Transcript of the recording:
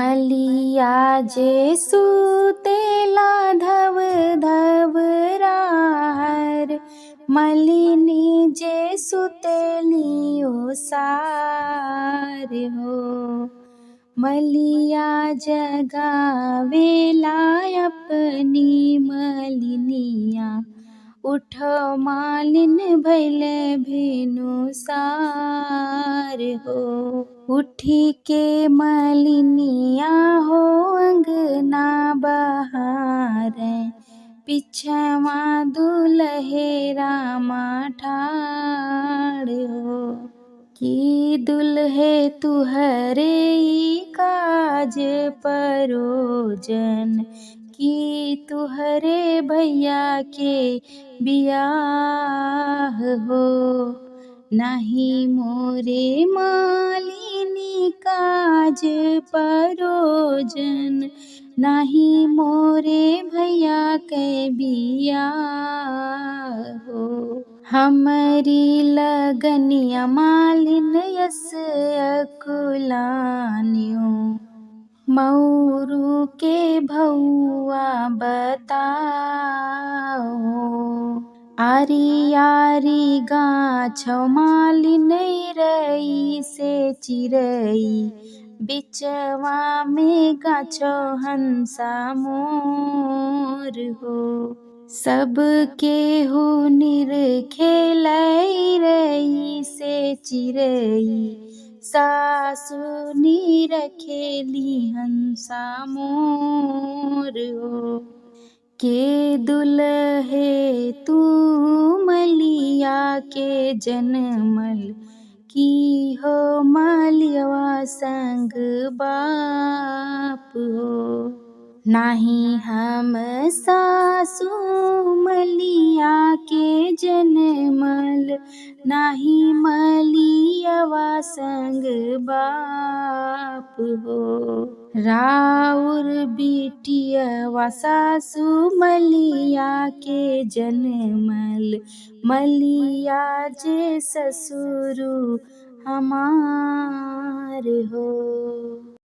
मलिया जे सुतेला धव धव राहर, मलिनी जे सुतेली ओसार हो। मलिया जगावेला अपनी मलिनिया, उठो मालिन भइल भिनुसार हो। उठी के मलिनिया हो अंगना बहारे, पिछवा दुल्हे रामा ठाड़ हो। कि दुल्हे तुहरे काज परोजन, कि तुहरे भैया के बियाह हो। नाही मोरे मालिनी काज परोजन, नाही मोरे भैया के बियाह हो। हमरी लगनिया मालिन यस अकुलानियो, मौरू के भौआ बताओ। आरी आरी गाछौ मालिन रई से चिरई, बिचवा में गाछौ हंसा मोर हो। सब केहू निरखेलै रई से चिरई, सासु निरखेली हंसा मोर हो। के दुल्हे तू मलिया के जनमल, की हो मलियवा संग बाप हो। नाही हम सासु मलिया के जनमल, नाही मलियवा संग बाप हो। राउर बिटियवा सासु मलिया के जनमल, मलिया जे ससुरु हमार हो।